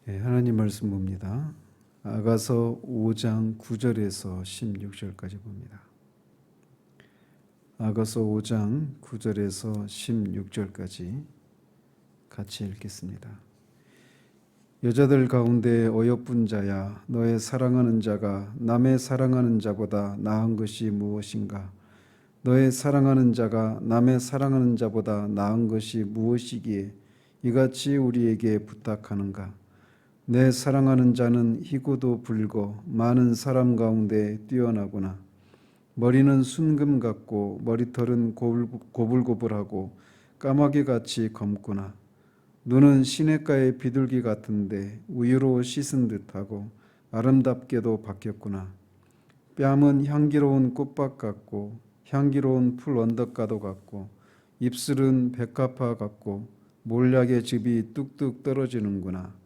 하나님 말씀 봅니다. 아가서 5장 9절에서 16절까지 봅니다. 아가서 5장 9절에서 16절까지 같이 읽겠습니다. 여자들 가운데 어여쁜 자야, 너의 사랑하는 자가 남의 사랑하는 자보다 나은 것이 무엇인가? 너의 사랑하는 자가 남의 사랑하는 자보다 나은 것이 무엇이기에 이같이 우리에게 부탁하는가? 내 사랑하는 자는 희고도 붉고 많은 사람 가운데 뛰어나구나. 머리는 순금 같고 머리털은 고불고불하고 까마귀같이 검구나. 눈은 시냇가의 비둘기 같은데 우유로 씻은 듯하고 아름답게도 바뀌었구나. 뺨은 향기로운 꽃밭 같고 향기로운 풀 언덕가도 같고 입술은 백합화 같고 몰약의 즙이 뚝뚝 떨어지는구나.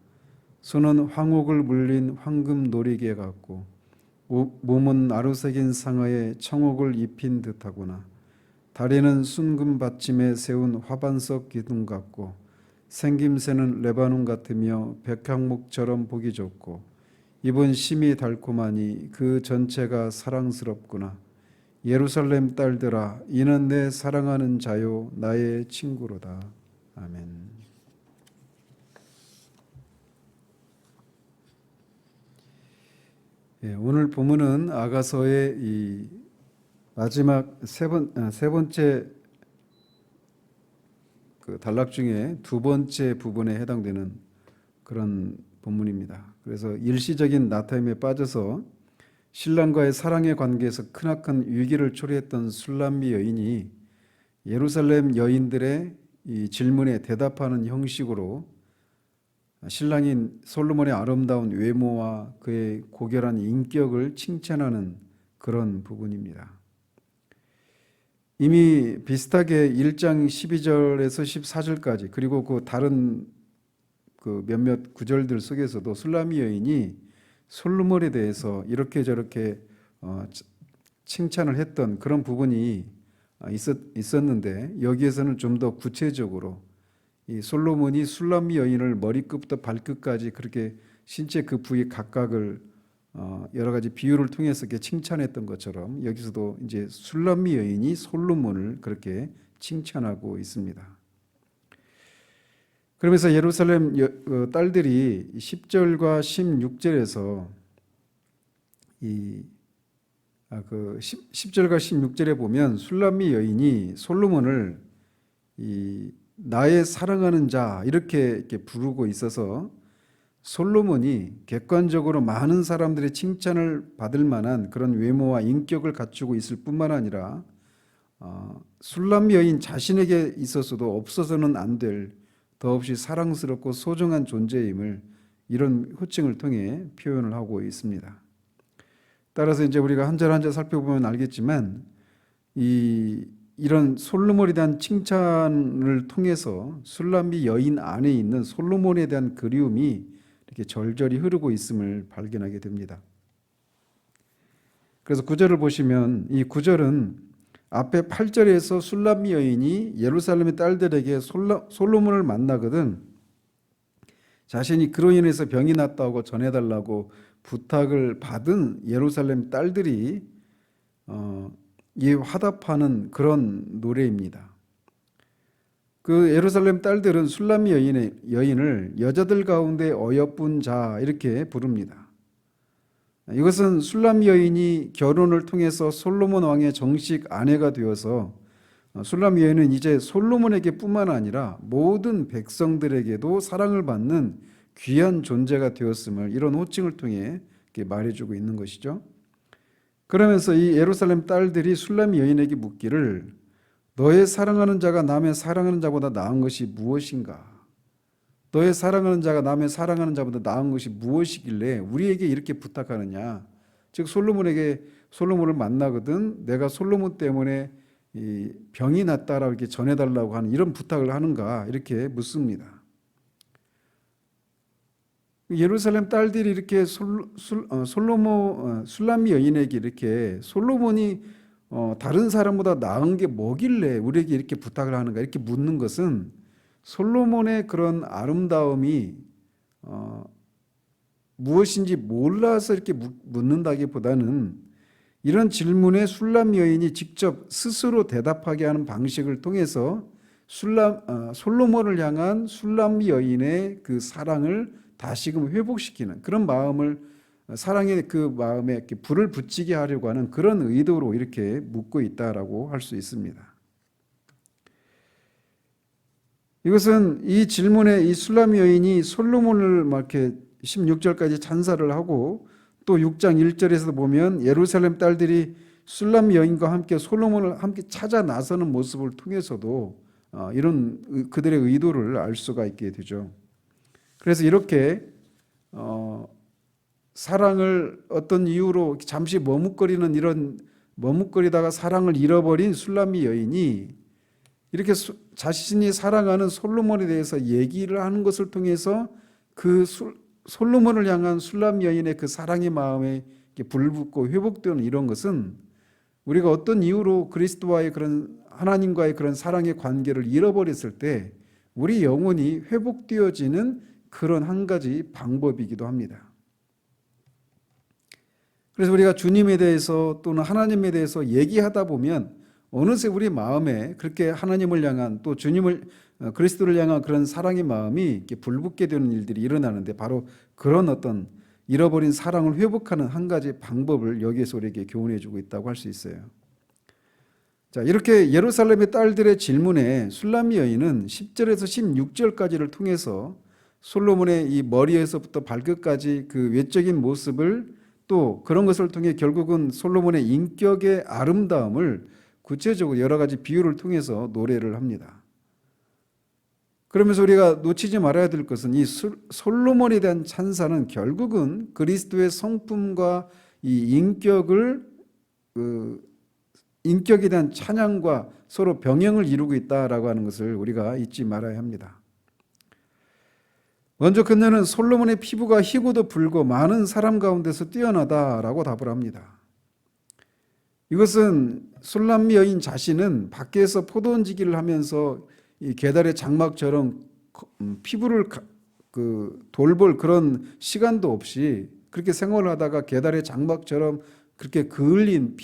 손은 황옥을 물린 황금 놀이개 같고 몸은 나루색인 상아에 청옥을 입힌 듯하구나. 다리는 순금 받침에 세운 화반석 기둥 같고 생김새는 레바논 같으며 백향목처럼 보기 좋고 입은 심이 달콤하니 그 전체가 사랑스럽구나. 예루살렘 딸들아, 이는 내 사랑하는 자요 나의 친구로다. 아멘. 오늘 본문은 아가서의 이 마지막 세 번째 그 단락 중에 두 번째 부분에 해당되는 그런 본문입니다. 그래서 일시적인 나타임에 빠져서 신랑과의 사랑의 관계에서 크나큰 위기를 초래했던 술람미 여인이 예루살렘 여인들의 이 질문에 대답하는 형식으로 신랑인 솔로몬의 아름다운 외모와 그의 고결한 인격을 칭찬하는 그런 부분입니다. 이미 비슷하게 1장 12절에서 14절까지 그리고 그 다른 그 몇몇 구절들 속에서도 술람미 여인이 솔로몬에 대해서 이렇게 저렇게 칭찬을 했던 그런 부분이 있었는데 여기에서는 좀 더 구체적으로 이 솔로몬이 술람미 여인을 머리끝부터 발끝까지 그렇게 신체 그 부위 각각을 여러 가지 비유를 통해서 이렇게 칭찬했던 것처럼 여기서도 이제 술람미 여인이 솔로몬을 그렇게 칭찬하고 있습니다. 그러면서 예루살렘 딸들이 10절과 16절에서 이 10절과 16절에 보면 술람미 여인이 솔로몬을 이 나의 사랑하는 자 이렇게 부르고 있어서 솔로몬이 객관적으로 많은 사람들의 칭찬을 받을 만한 그런 외모와 인격을 갖추고 있을 뿐만 아니라 술람미 여인 자신에게 있어서도 없어서는 안 될 더없이 사랑스럽고 소중한 존재임을 이런 호칭을 통해 표현을 하고 있습니다. 따라서 이제 우리가 한 절 한 절 살펴보면 알겠지만 이런 솔로몬에 대한 칭찬을 통해서 술람미 여인 안에 있는 솔로몬에 대한 그리움이 이렇게 절절히 흐르고 있음을 발견하게 됩니다. 그래서 9절을 보시면 이 9절은 앞에 8절에서 술람미 여인이 예루살렘의 딸들에게 솔로몬을 만나거든 자신이 그로 인해서 병이 났다고 전해달라고 부탁을 받은 예루살렘 딸들이 이 화답하는 그런 노래입니다. 그 예루살렘 딸들은 술람미 여인을 여자들 가운데 어여쁜 자 이렇게 부릅니다. 이것은 술람미 여인이 결혼을 통해서 솔로몬 왕의 정식 아내가 되어서 술람미 여인은 이제 솔로몬에게 뿐만 아니라 모든 백성들에게도 사랑을 받는 귀한 존재가 되었음을 이런 호칭을 통해 말해주고 있는 것이죠. 그러면서 이 예루살렘 딸들이 술람미 여인에게 묻기를 너의 사랑하는 자가 남의 사랑하는 자보다 나은 것이 무엇인가? 너의 사랑하는 자가 남의 사랑하는 자보다 나은 것이 무엇이길래 우리에게 이렇게 부탁하느냐? 즉 솔로몬을 만나거든 내가 솔로몬 때문에 이 병이 났다라고 이렇게 전해달라고 하는 이런 부탁을 하는가? 이렇게 묻습니다. 예루살렘 딸들이 이렇게 술람미 여인에게 이렇게 솔로몬이 다른 사람보다 나은 게 뭐길래 우리에게 이렇게 부탁을 하는가 이렇게 묻는 것은 솔로몬의 그런 아름다움이 무엇인지 몰라서 이렇게 묻는다기보다는 이런 질문에 술람 여인이 직접 스스로 대답하게 하는 방식을 통해서 솔로몬을 향한 술람 여인의 그 사랑을 다시금 회복시키는 그런 마음을, 사랑의 그 마음에 이렇게 불을 붙이게 하려고 하는 그런 의도로 이렇게 묻고 있다라고 할 수 있습니다. 이것은 이 질문에 이 술람 여인이 솔로몬을 막 이렇게 16절까지 찬사를 하고 또 6장 1절에서 보면 예루살렘 딸들이 술람 여인과 함께 솔로몬을 함께 찾아 나서는 모습을 통해서도 이런 그들의 의도를 알 수가 있게 되죠. 그래서 이렇게 사랑을 어떤 이유로 잠시 머뭇거리다가 사랑을 잃어버린 술람 여인이 이렇게 자신이 사랑하는 솔로몬에 대해서 얘기를 하는 것을 통해서 그 솔로몬을 향한 술람 여인의 그 사랑의 마음에 불붙고 회복되는 이런 것은 우리가 어떤 이유로 그리스도와의 그런 하나님과의 그런 사랑의 관계를 잃어버렸을 때 우리 영혼이 회복되어지는 그런 한 가지 방법이기도 합니다. 그래서 우리가 주님에 대해서 또는 하나님에 대해서 얘기하다 보면 어느새 우리 마음에 그렇게 하나님을 향한 또 그리스도를 향한 그런 사랑의 마음이 이렇게 불붙게 되는 일들이 일어나는데 바로 그런 어떤 잃어버린 사랑을 회복하는 한 가지 방법을 여기에서 우리에게 교훈해 주고 있다고 할 수 있어요. 자, 이렇게 예루살렘의 딸들의 질문에 술람 여인은 10절에서 16절까지를 통해서 솔로몬의 이 머리에서부터 발끝까지 그 외적인 모습을 또 그런 것을 통해 결국은 솔로몬의 인격의 아름다움을 구체적으로 여러 가지 비유를 통해서 노래를 합니다. 그러면서 우리가 놓치지 말아야 될 것은 이 솔로몬에 대한 찬사는 결국은 그리스도의 성품과 이 인격에 대한 찬양과 서로 병행을 이루고 있다라고 하는 것을 우리가 잊지 말아야 합니다. 먼저 그녀는 솔로몬의 피부가 희고도 붉고 많은 사람 가운데서 뛰어나다라고 답을 합니다. 이것은 술람 여인 자신은 밖에서 포도원지기를 하면서 이 계달의 장막처럼 피부를 돌볼 그런 시간도 없이 그렇게 생활을 하다가 계달의 장막처럼 그렇게 그을린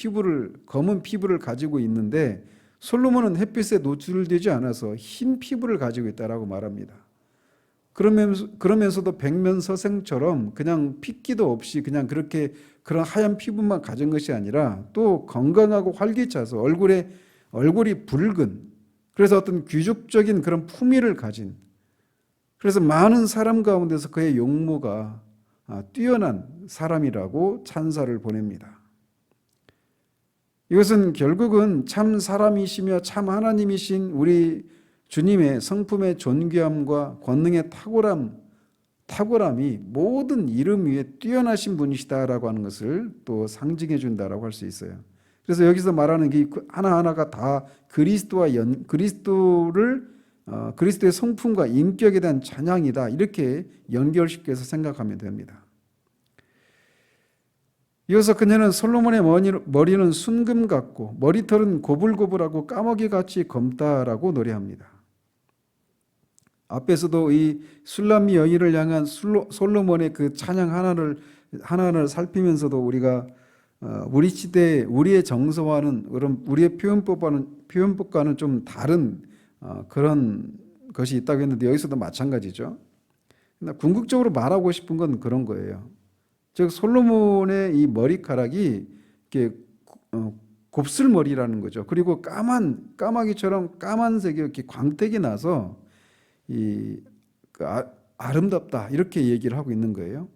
검은 피부를 가지고 있는데 솔로몬은 햇빛에 노출되지 않아서 흰 피부를 가지고 있다라고 말합니다. 그러면서도 백면서생처럼 그냥 핏기도 없이 그냥 그렇게 그런 하얀 피부만 가진 것이 아니라 또 건강하고 활기차서 얼굴이 붉은, 그래서 어떤 귀족적인 그런 품위를 가진, 그래서 많은 사람 가운데서 그의 용모가 뛰어난 사람이라고 찬사를 보냅니다. 이것은 결국은 참 사람이시며 참 하나님이신 우리 주님의 성품의 존귀함과 권능의 탁월함이 모든 이름 위에 뛰어나신 분이시다라고 하는 것을 또 상징해 준다라고 할 수 있어요. 그래서 여기서 말하는 게 하나하나가 다 그리스도의 성품과 인격에 대한 찬양이다, 이렇게 연결시켜서 생각하면 됩니다. 이어서 그녀는 솔로몬의 머리는 순금 같고 머리털은 고불고불하고 까마귀같이 검다라고 노래합니다. 앞에서도 이 술람 여인을 향한 솔로몬의 그 찬양 하나를 살피면서도 우리가 우리 시대에 우리의 정서와는 우리의 표현법과는 좀 다른 그런 것이 있다고 했는데 여기서도 마찬가지죠. 궁극적으로 말하고 싶은 건 그런 거예요. 즉 솔로몬의 이 머리카락이 이렇게 곱슬머리라는 거죠. 그리고 까마귀처럼 까만색이 이렇게 광택이 나서 아름답다, 이렇게 얘기를 하고 있는 거예요.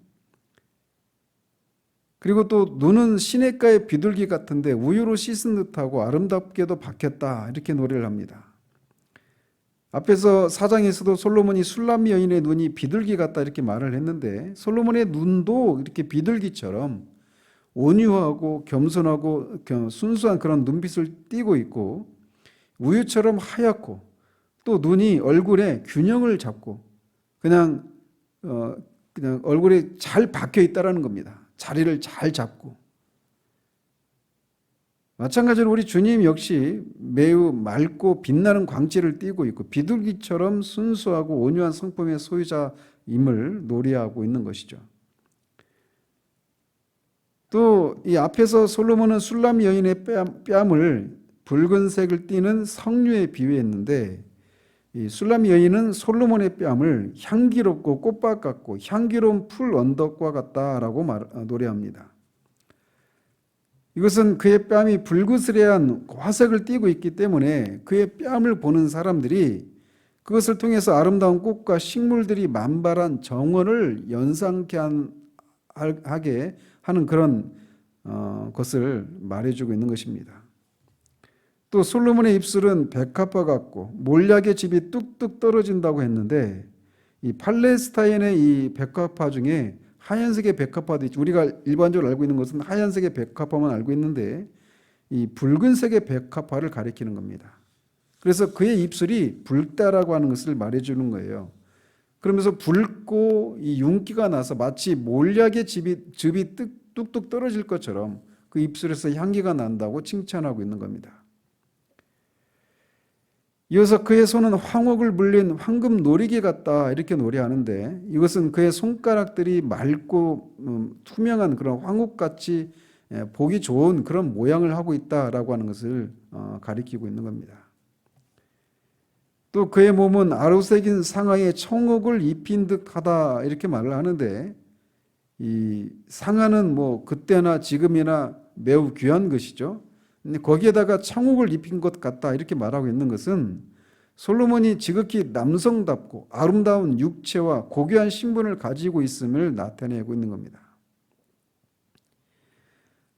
그리고 또 눈은 시냇가의 비둘기 같은데 우유로 씻은 듯하고 아름답게도 박혔다, 이렇게 노래를 합니다. 앞에서 4장에서도 솔로몬이 술람 여인의 눈이 비둘기 같다 이렇게 말을 했는데 솔로몬의 눈도 이렇게 비둘기처럼 온유하고 겸손하고 순수한 그런 눈빛을 띠고 있고 우유처럼 하얗고 또 눈이 얼굴에 균형을 잡고 그냥 얼굴에 잘 박혀 있다라는 겁니다. 자리를 잘 잡고. 마찬가지로 우리 주님 역시 매우 맑고 빛나는 광채를 띠고 있고 비둘기처럼 순수하고 온유한 성품의 소유자임을 노래하고 있는 것이죠. 또 이 앞에서 솔로몬은 술람 여인의 뺨을 붉은색을 띠는 석류에 비유했는데, 이 술람 여인은 솔로몬의 뺨을 향기롭고 꽃밭 같고 향기로운 풀 언덕과 같다라고 노래합니다. 이것은 그의 뺨이 불그스레한 화색을 띠고 있기 때문에 그의 뺨을 보는 사람들이 그것을 통해서 아름다운 꽃과 식물들이 만발한 정원을 연상케 하게 하는 그런 것을 말해주고 있는 것입니다. 또 솔로몬의 입술은 백합화 같고 몰약의 즙이 뚝뚝 떨어진다고 했는데, 이 팔레스타인의 이 백합화 중에 하얀색의 백합화도 있죠. 우리가 일반적으로 알고 있는 것은 하얀색의 백합화만 알고 있는데, 이 붉은색의 백합화를 가리키는 겁니다. 그래서 그의 입술이 붉다라고 하는 것을 말해주는 거예요. 그러면서 붉고 이 윤기가 나서 마치 몰약의 즙이 뚝뚝 떨어질 것처럼 그 입술에서 향기가 난다고 칭찬하고 있는 겁니다. 이어서 그의 손은 황옥을 물린 황금 놀이개 같다 이렇게 노래하는데, 이것은 그의 손가락들이 맑고 투명한 그런 황옥같이 보기 좋은 그런 모양을 하고 있다라고 하는 것을 가리키고 있는 겁니다. 또 그의 몸은 아로새긴 상아에 청옥을 입힌 듯하다 이렇게 말을 하는데, 이 상아는 뭐 그때나 지금이나 매우 귀한 것이죠. 거기에다가 청옥을 입힌 것 같다 이렇게 말하고 있는 것은 솔로몬이 지극히 남성답고 아름다운 육체와 고귀한 신분을 가지고 있음을 나타내고 있는 겁니다.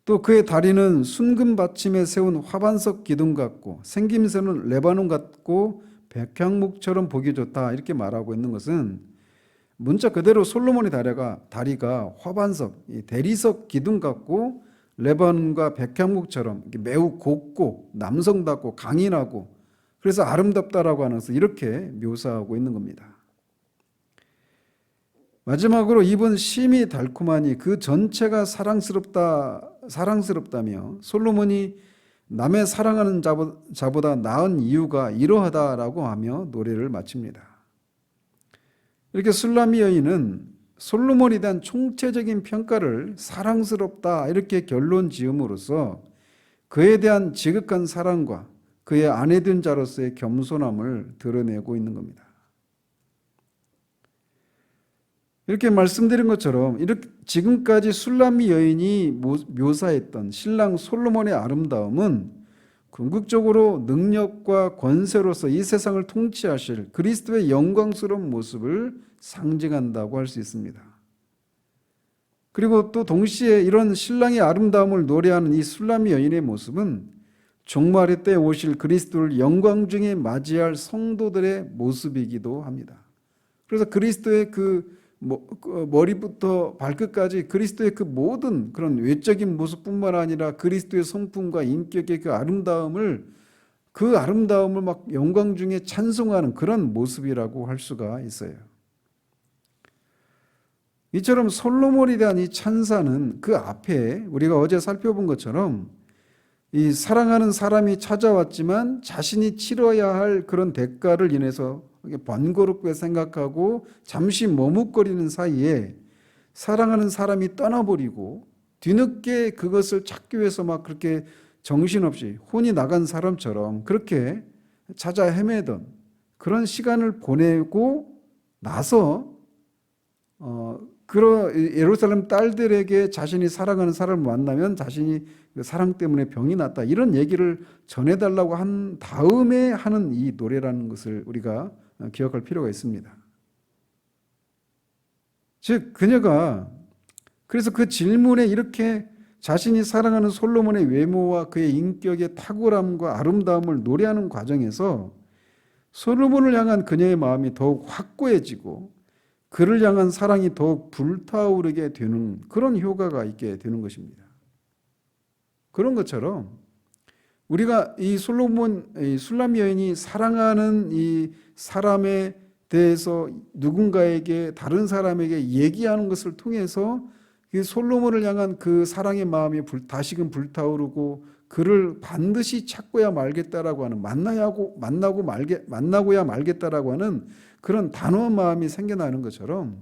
또 그의 다리는 순금 받침에 세운 화반석 기둥 같고 생김새는 레바논 같고 백향목처럼 보기 좋다 이렇게 말하고 있는 것은 문자 그대로 솔로몬의 다리가 화반석, 대리석 기둥 같고 레바논과 백향목처럼 매우 곱고 남성답고 강인하고 그래서 아름답다라고 하는 것을 이렇게 묘사하고 있는 겁니다. 마지막으로 입은 심이 달콤하니 그 전체가 사랑스럽다며 솔로몬이 남의 사랑하는 자보다 나은 이유가 이러하다라고 하며 노래를 마칩니다. 이렇게 술람미 여인은 솔로몬에 대한 총체적인 평가를 사랑스럽다 이렇게 결론 지음으로써 그에 대한 지극한 사랑과 그의 아내 된 자로서의 겸손함을 드러내고 있는 겁니다. 이렇게 말씀드린 것처럼 지금까지 술람미 여인이 묘사했던 신랑 솔로몬의 아름다움은 궁극적으로 능력과 권세로서 이 세상을 통치하실 그리스도의 영광스러운 모습을 상징한다고 할 수 있습니다. 그리고 또 동시에 이런 신랑의 아름다움을 노래하는 이 술람미 여인의 모습은 종말의 때에 오실 그리스도를 영광 중에 맞이할 성도들의 모습이기도 합니다. 그래서 그리스도의 머리부터 발끝까지 그리스도의 그 모든 그런 외적인 모습뿐만 아니라 그리스도의 성품과 인격의 그 아름다움을 막 영광 중에 찬송하는 그런 모습이라고 할 수가 있어요. 이처럼 솔로몬에 대한 이 찬사는 그 앞에 우리가 어제 살펴본 것처럼 이 사랑하는 사람이 찾아왔지만 자신이 치러야 할 그런 대가를 인해서 번거롭게 생각하고 잠시 머뭇거리는 사이에 사랑하는 사람이 떠나버리고 뒤늦게 그것을 찾기 위해서 막 그렇게 정신없이 혼이 나간 사람처럼 그렇게 찾아 헤매던 그런 시간을 보내고 나서 예루살렘 딸들에게 자신이 사랑하는 사람을 만나면 자신이 그 사랑 때문에 병이 났다 이런 얘기를 전해달라고 한 다음에 하는 이 노래라는 것을 우리가 기억할 필요가 있습니다. 즉 그녀가 그래서 그 질문에 이렇게 자신이 사랑하는 솔로몬의 외모와 그의 인격의 탁월함과 아름다움을 노래하는 과정에서 솔로몬을 향한 그녀의 마음이 더욱 확고해지고 그를 향한 사랑이 더욱 불타오르게 되는 그런 효과가 있게 되는 것입니다. 그런 것처럼 우리가 이 술람 여인이 사랑하는 이 사람에 대해서 누군가에게 다른 사람에게 얘기하는 것을 통해서 그 솔로몬을 향한 그 사랑의 마음이 다시금 불타오르고 그를 반드시 찾고야 말겠다라고 하는 만나고야 말겠다라고 하는 그런 단호한 마음이 생겨나는 것처럼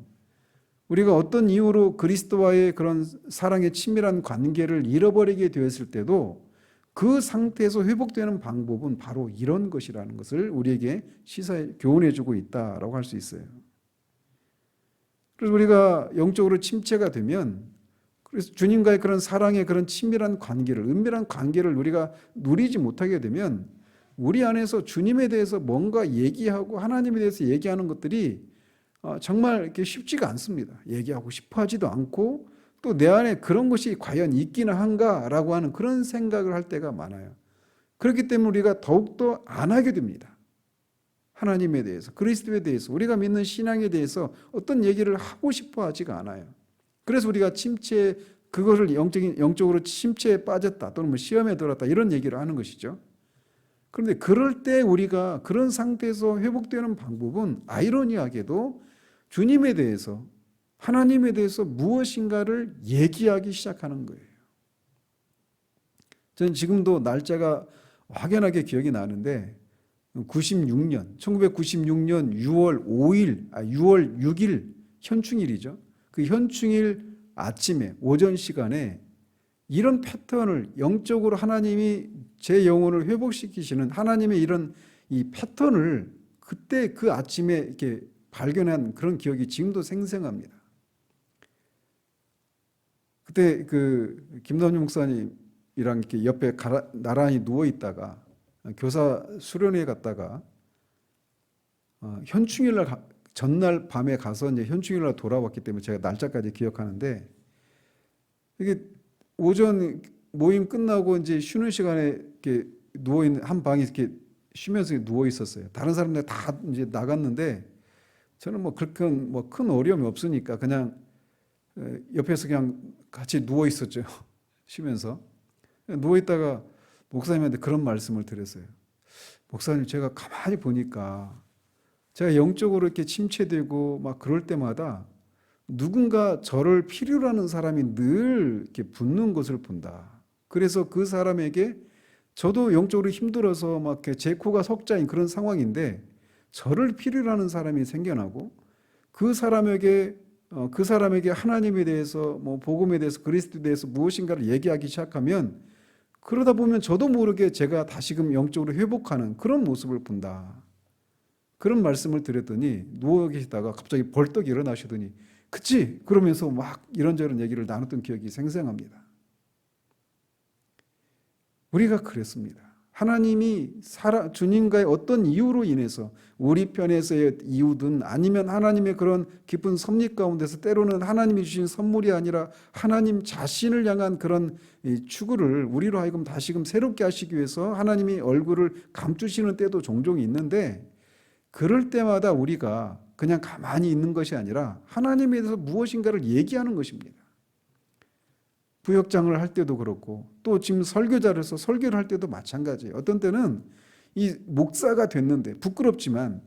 우리가 어떤 이유로 그리스도와의 그런 사랑의 친밀한 관계를 잃어버리게 되었을 때도 그 상태에서 회복되는 방법은 바로 이런 것이라는 것을 우리에게 교훈해 주고 있다라고 할 수 있어요. 그래서 우리가 영적으로 침체가 되면, 그래서 주님과의 그런 사랑의 그런 친밀한 관계를, 은밀한 관계를 우리가 누리지 못하게 되면 우리 안에서 주님에 대해서 뭔가 얘기하고 하나님에 대해서 얘기하는 것들이 정말 이렇게 쉽지가 않습니다. 얘기하고 싶어 하지도 않고, 또 내 안에 그런 것이 과연 있기는 한가라고 하는 그런 생각을 할 때가 많아요. 그렇기 때문에 우리가 더욱더 안 하게 됩니다. 하나님에 대해서, 그리스도에 대해서, 우리가 믿는 신앙에 대해서 어떤 얘기를 하고 싶어 하지가 않아요. 그래서 우리가 그것을 영적으로 침체에 빠졌다, 또는 뭐 시험에 들었다, 이런 얘기를 하는 것이죠. 그런데 그럴 때 우리가 그런 상태에서 회복되는 방법은 아이러니하게도 주님에 대해서, 하나님에 대해서 무엇인가를 얘기하기 시작하는 거예요. 저는 지금도 날짜가 확연하게 기억이 나는데 1996년 6월 6일 현충일이죠. 그 현충일 아침에 오전 시간에 이런 패턴을, 영적으로 하나님이 제 영혼을 회복시키시는 하나님의 이런 이 패턴을 그때 그 아침에 이렇게 발견한 그런 기억이 지금도 생생합니다. 그때 그 김남준 목사님이랑 이렇게 옆에 나란히 누워 있다가 교사 수련회에 갔다가 현충일날 전날 밤에 가서 이제 현충일날 돌아왔기 때문에 제가 날짜까지 기억하는데, 이게 오전 모임 끝나고 이제 쉬는 시간에 이렇게 누워 있는 한 방에 이렇게 쉬면서 누워 있었어요. 다른 사람들 다 이제 나갔는데 저는 뭐 그렇게 뭐 큰 어려움이 없으니까 그냥 옆에서 그냥 같이 누워 있었죠. 쉬면서 누워 있다가 목사님한테 그런 말씀을 드렸어요. 목사님, 제가 가만히 보니까 제가 영적으로 이렇게 침체되고 막 그럴 때마다 누군가 저를 필요로 하는 사람이 늘 이렇게 붙는 것을 본다. 그래서 그 사람에게, 저도 영적으로 힘들어서 막 제 코가 석자인 그런 상황인데 저를 필요로 하는 사람이 생겨나고, 그 사람에게 하나님에 대해서, 뭐 복음에 대해서, 그리스도에 대해서 무엇인가를 얘기하기 시작하면, 그러다 보면 저도 모르게 제가 다시금 영적으로 회복하는 그런 모습을 본다. 그런 말씀을 드렸더니 누워 계시다가 갑자기 벌떡 일어나시더니 그치? 그러면서 막 이런저런 얘기를 나눴던 기억이 생생합니다. 우리가 그랬습니다. 하나님이 주님과의 어떤 이유로 인해서, 우리 편에서의 이유든 아니면 하나님의 그런 깊은 섭리 가운데서 때로는 하나님이 주신 선물이 아니라 하나님 자신을 향한 그런 추구를 우리로 하여금 다시금 새롭게 하시기 위해서 하나님이 얼굴을 감추시는 때도 종종 있는데, 그럴 때마다 우리가 그냥 가만히 있는 것이 아니라 하나님에 대해서 무엇인가를 얘기하는 것입니다. 부역장을 할 때도 그렇고, 또 지금 설교자로서 설교를 할 때도 마찬가지예요. 어떤 때는 이 목사가 됐는데 부끄럽지만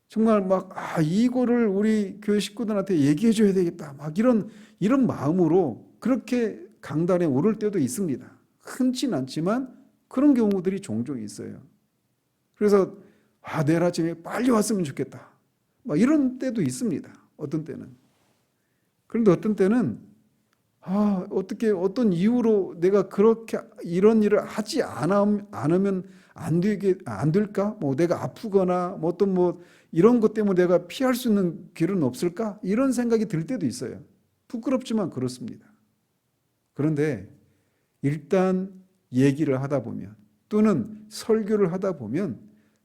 정말 막 이거를 우리 교회 식구들한테 얘기해 줘야 되겠다, 막 이런 마음으로 그렇게 강단에 오를 때도 있습니다. 흔치는 않지만 그런 경우들이 종종 있어요. 그래서 내일 아침에 빨리 왔으면 좋겠다, 막 이런 때도 있습니다. 어떤 때는. 그런데 어떤 때는 어떻게 어떤 이유로 내가 그렇게 이런 일을 하지 않으면 안 될까? 뭐 내가 아프거나 뭐 어떤 뭐 이런 것 때문에 내가 피할 수 있는 길은 없을까? 이런 생각이 들 때도 있어요. 부끄럽지만 그렇습니다. 그런데 일단 얘기를 하다 보면, 또는 설교를 하다 보면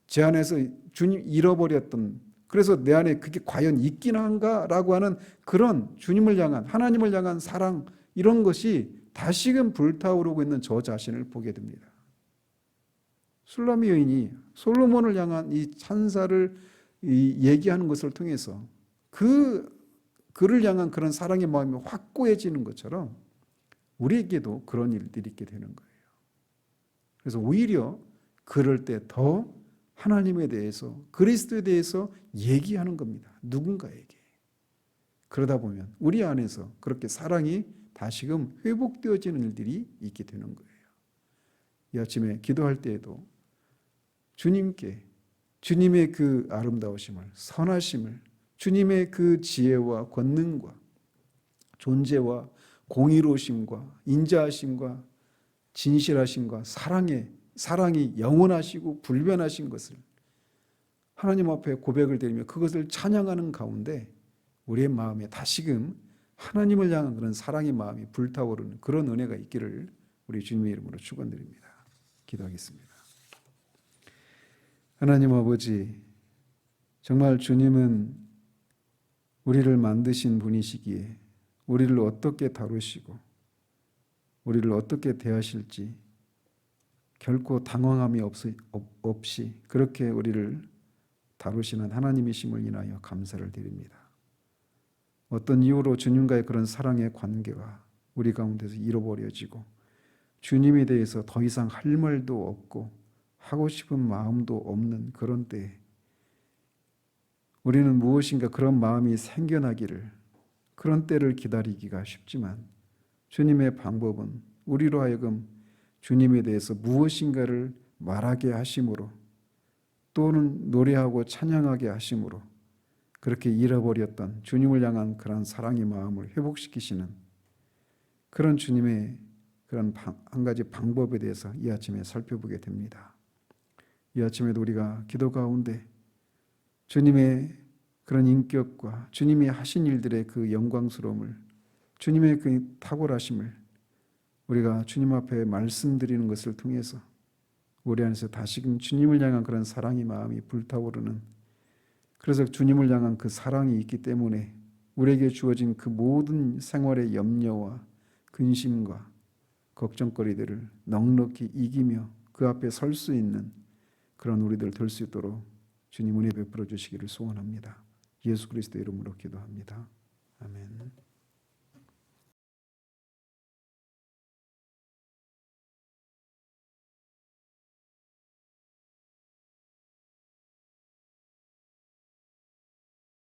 제 안에서 주님 잃어버렸던, 그래서 내 안에 그게 과연 있긴 한가라고 하는 그런 주님을 향한, 하나님을 향한 사랑, 이런 것이 다시금 불타오르고 있는 저 자신을 보게 됩니다. 술라미 여인이 솔로몬을 향한 이 찬사를 얘기하는 것을 통해서 그를 향한 그런 사랑의 마음이 확고해지는 것처럼 우리에게도 그런 일들이 있게 되는 거예요. 그래서 오히려 그럴 때 더 하나님에 대해서, 그리스도에 대해서 얘기하는 겁니다. 누군가에게. 그러다 보면 우리 안에서 그렇게 사랑이 다시금 회복되어지는 일들이 있게 되는 거예요. 이 아침에 기도할 때에도 주님께 주님의 그 아름다우심을, 선하심을, 주님의 그 지혜와 권능과 존재와 공의로우심과 인자하심과 진실하심과 사랑이 영원하시고 불변하신 것을 하나님 앞에 고백을 드리며 그것을 찬양하는 가운데 우리의 마음에 다시금 하나님을 향한 그런 사랑의 마음이 불타오르는 그런 은혜가 있기를 우리 주님의 이름으로 축원드립니다. 기도하겠습니다. 하나님 아버지, 정말 주님은 우리를 만드신 분이시기에 우리를 어떻게 다루시고 우리를 어떻게 대하실지 결코 당황함이 없이 그렇게 우리를 다루시는 하나님이심을 인하여 감사를 드립니다. 어떤 이유로 주님과의 그런 사랑의 관계가 우리 가운데서 잃어버려지고 주님에 대해서 더 이상 할 말도 없고 하고 싶은 마음도 없는 그런 때에 우리는 무엇인가 그런 마음이 생겨나기를 그런 때를 기다리기가 쉽지만 주님의 방법은 우리로 하여금 주님에 대해서 무엇인가를 말하게 하심으로 또는 노래하고 찬양하게 하심으로 그렇게 잃어버렸던 주님을 향한 그런 사랑의 마음을 회복시키시는 그런 주님의 그런 한 가지 방법에 대해서 이 아침에 살펴보게 됩니다. 이 아침에도 우리가 기도 가운데 주님의 그런 인격과 주님이 하신 일들의 그 영광스러움을 주님의 그 탁월하심을 우리가 주님 앞에 말씀드리는 것을 통해서 우리 안에서 다시금 주님을 향한 그런 사랑의 마음이 불타오르는 그래서 주님을 향한 그 사랑이 있기 때문에 우리에게 주어진 그 모든 생활의 염려와 근심과 걱정거리들을 넉넉히 이기며 그 앞에 설 수 있는 그런 우리들 될 수 있도록 주님 은혜 베풀어 주시기를 소원합니다. 예수 그리스도 이름으로 기도합니다. 아멘.